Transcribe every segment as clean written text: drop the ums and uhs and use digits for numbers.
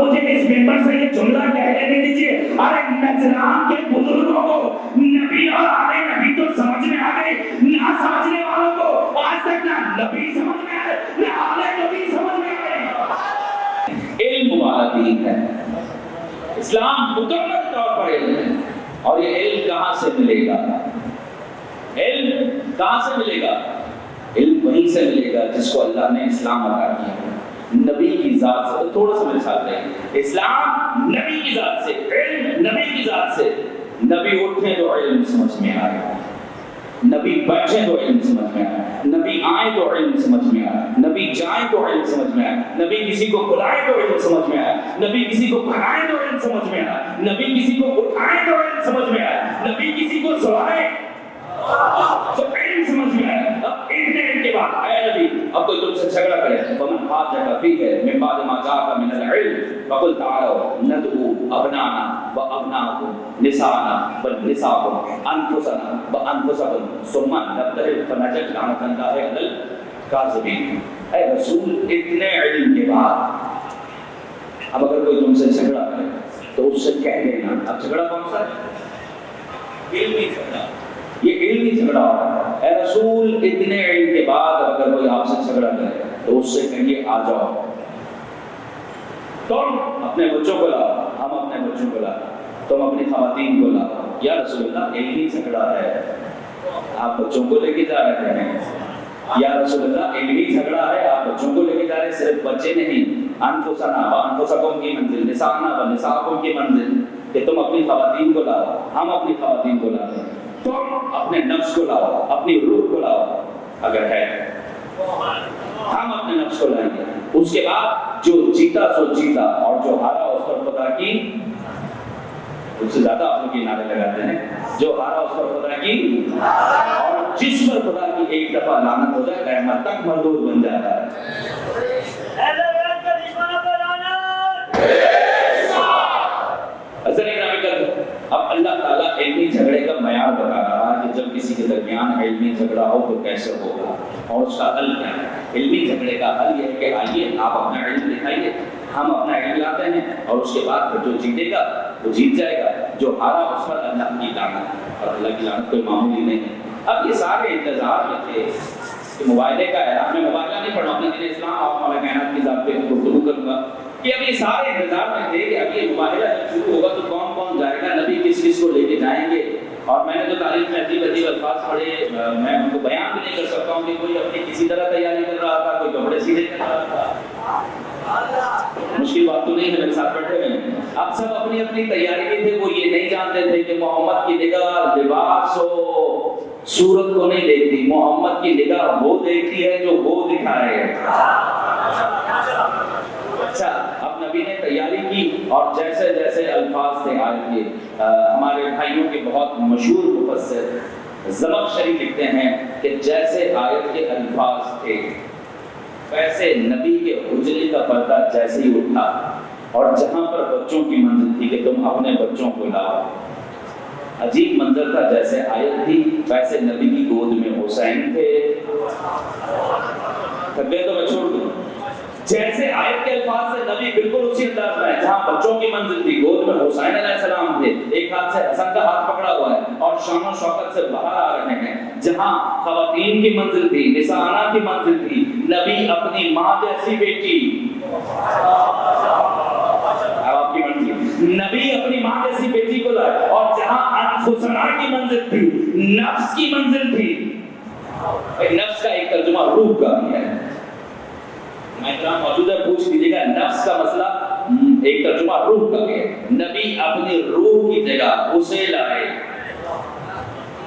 مجھے اس منبر سے یہ جملہ کہنے نہیں دیجیے، ارے نجران کے بزرگوں کو نبی اور آل نبی تو سمجھ میں آ گئے، نہ سمجھنے والوں کو آج تک نہ نبی سمجھ میں آئے نہ آل نبی سمجھ میں آئے۔ علم والا دین ہے اسلام، مکمل طور پر علم ہے، اور یہ علم کہاں سے ملے گا؟ علم کہاں سے ملے گا؟ علم وہیں سے ملے گا جس کو اللہ نے اسلام عطا کیا، نبی کی ذات سے۔ تھوڑا سا مثال دیں، اسلام نبی کی ذات سے، علم نبی کی ذات سے۔ نبی اٹھے تو علم سمجھ میں آئے، نبی بیٹھے تو علم سمجھ میں آئے، نبی آئے تو علم سمجھ میں آئے، نبی جائیں تو علم سمجھ میں آئے، نبی کسی کو بلائے تو علم سمجھ میں آئے، نبی کسی کو بھگائے تو علم سمجھ میں آئے، نبی کسی کو اٹھائے تو علم سمجھ میں آئے، نبی کسی کو سوائے تو علم سمجھ میں آئے۔ اب علم کے بعد اے نبی، اب کوئی تم سے جھگڑا کرے، فمن حاجک فیہ من بعد ما جاءک من العلم فقل تعالوا ندعو ابناءنا وابناءکم نساءنا ونساءکم انفسنا وانفسکم ثم نبتہل فنجد لعنۃ اللہ علی الکاذبین۔ اے رسول، اتنے علم کے بعد اب اگر کوئی تم سے جھگڑا کرے تو اس سے کہہ دینا، اب جھگڑا کون سا ہے؟ علمی جھگڑا، یہ علمی جھگڑا ہو رہا ہے۔ اے رسول، اتنے علم کے بعد اگر کوئی آپ سے جھگڑا کرے تو اس سے کہیے آ جاؤ، تم اپنے بچوں کو لاؤ، ہم اپنے بچوں کو لاؤ، تم اپنی خواتین کو لاؤ۔ یا رسول اللہ، علمی جھگڑا ہے، آپ بچوں کو لے کے جا رہے ہیں۔ یا رسول اللہ، علمی جھگڑا ہے، آپ بچوں کو لے کے جا رہے ہیں، صرف بچے نہیں، انفسنا وانفسکم کی منزل، نساءنا ونساءکم کی منزل، کہ تم اپنی خواتین کو لاؤ، ہم اپنی خواتین کو لاؤ، تم اپنے نفس کو لاؤ، اپنی روح کو لاؤ اگر ہے، ہم اپنے نفس کو لائیں گے۔ اس کے بعد جو جیتا سو جیتا، اور جو ہارا اس پر خدا کی، اس سے زیادہ آپ لوگ یہ نعرے لگاتے ہیں، جو ہارا اس پر خدا کی، اور جس پر خدا کی ایک دفعہ لعنت ہو جائے قیامت تک مردود بن جاتا ہے۔ اب اللہ تعالیٰ علمی جھگڑے کا معیار بتا رہا ہے کہ جب کسی کے درمیان علمی جھگڑا ہو تو کیسے ہوگا، اور اس کا حل کیا ہے۔ علمی جھگڑے کا حل یہ ہے کہ آئیے آپ اپنا علم دکھائیے، ہم اپنا علم لاتے ہیں، اور اس کے بعد پھر جو جیتے گا وہ جیت جائے گا، جو ہارا اس پر اللہ کی لعنت، اور اللہ کی لعنت کوئی معمولی نہیں ہے۔ اب یہ سارے انتظار میں تھے کہ مباہلے کا اعلان، میں مباہلہ نہیں پڑھا، اپنے دین اسلام اور مولا کائنات کی ذات پہ گفتگو کروں گا کہ اب یہ سارے انتظار میں تھے کہ اب یہ مباہلہ جب شروع ہوگا تو کون کون جائے گا، نبی کس کس کو لے کے جائیں گے۔ اور میں نے جو تاریخ میں عجیب عجیب الفاظ پڑھے، میں ان کو بیان بھی نہیں کر سکتا ہوں کہ کوئی اپنی کسی طرح تیاری کر رہا تھا، کوئی کپڑے سیدھے کر رہا تھا۔ مشکل بات تو نہیں ہے، میرے ساتھ بیٹھے ہوئے ہیں، اب سب اپنی اپنی تیاری میں تھے۔ وہ یہ نہیں جانتے تھے کہ محمد کی نگاہ لباس ہو صورت کو نہیں دیکھتی، محمد کی نگاہ وہ دیکھتی ہے جو وہ دکھائے۔ اچھا، اب نبی نے تیاری کی، اور جیسے جیسے الفاظ تھے آیت کے، ہمارے بھائیوں کے بہت مشہور مفسر زمخشری لکھتے ہیں کہ جیسے آیت کے الفاظ تھے ویسے نبی کے حجرے کا پردہ جیسے ہی اٹھا، اور جہاں پر بچوں کی منزل تھی کہ تم اپنے بچوں کو لاؤ، عجیب منظر تھا، جیسے آیت تھی ویسے نبی کی گود میں حسین تھے۔ تھکے تو میں چھوڑ دوں، جیسے آیت کے الفاظ سے نبی بالکل اسی انداز میں ہے، جہاں بچوں کی منزل تھی گود میں حسین علیہ السلام تھے، ایک ہاتھ سے حسن کا ہاتھ پکڑا ہوا ہے اور شان و شوکت سے باہر آ رہے ہیں۔ جہاں خواتین کی منزل تھی، نساء کی منزل تھی، نبی اپنی ماں جیسی بیٹی، آپ کی منزل، نبی اپنی ماں جیسی بیٹی کو لائے، اور جہاں انفسنا کی منزل تھی، نفس کی منزل تھی، نفس کا ایک ترجمہ روح کا بھی ہے، میں موجود ہے، پوچھ لیجیے گا، نفس کا مسئلہ ایک ترجمہ روح کا بھی ہے۔ نبی اپنی روح کی جگہ اسے لائے،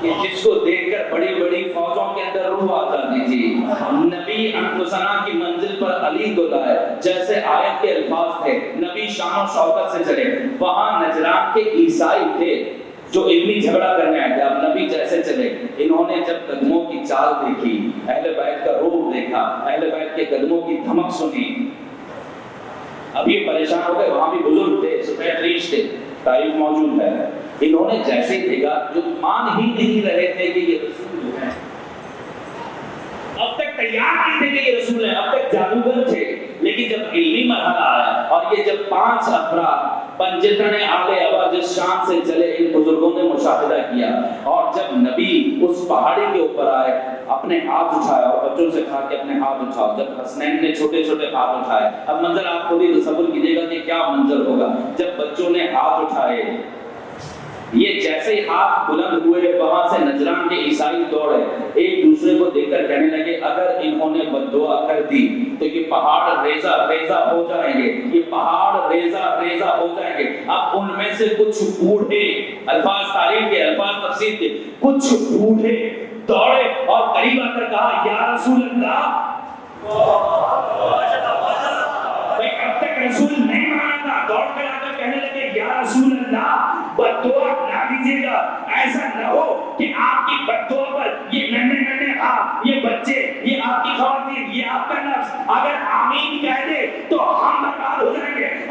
جس کو دیکھ کر بڑی بڑی فوجوں کے اندر روح آ جاتی تھی۔ نبی انفسنا کی منزل پر علی کو لائے، جیسے آیت کے الفاظ تھے، نبی شان و شوکت سے چلے۔ وہاں نجران کے عیسائی تھے جو علمی جھگڑا کرنے آئے تھے، اب نبی جیسے چلے، انہوں نے جب قدموں کی چال دیکھی، اہل بیت کا روح دیکھا، اہل بیت کے قدموں کی دھمک سنی، اب یہ پریشان ہو گئے۔ وہاں بھی بزرگ تھے، سفید ریش تھے، تاریخ موجود ہے، انہوں نے جیسے ہی دیکھا، جو مان ہی نہیں رہے تھے کہ یہ رسول ہے، اب تک تیار نہیں تھے کہ یہ رسول ہے، اب تک جادوگر تھے، لیکن جب علمی مرحلہ آیا اور یہ جب 5 افراد پنجتن آلے ابا جس شان سے چلے ان بزرگوں نے مشاہدہ کیا اور جب نبی اس پہاڑی کے اوپر آئے اپنے ہاتھ اٹھائے اور بچوں سے کہا کہ اپنے ہاتھ اٹھاؤ. جب حسنین نے چھوٹے چھوٹے ہاتھ اٹھائے, اب منظر آپ خود ہی تصور کیجئے گا کہ کیا منظر ہوگا جب بچوں نے ہاتھ اٹھائے. یہ جیسے ہی ہاتھ بلند ہوئے وہاں سے نجران کے عیسائی دوڑے, ایک دوسرے کو دیکھ کر کہنے لگے اگر انہوں نے بد-دعا کر دی تو یہ پہاڑ ریزہ ریزہ ہو جائیں گے, یہ پہاڑ ریزہ ریزہ ہو جائیں گے. اب ان میں سے کچھ بوڑھے, الفاظ تاریخ کے, الفاظ تفسیر کے, کچھ بوڑھے دوڑے اور قریب آ کر کہا یا رسول اللہ. بھائی اب تک رسول نہیں مانا تھا, دوڑ کر آ کر کہنے لگے یا رسول اللہ بددعا نہ دیجیے گا, ایسا نہ ہو کہ آپ کی بددعا پر یہ ننھے ننھے آپ, یہ بچے, یہ آپ کی خواتین, یہ آپ کا نفس اگر آمین کہہ دے تو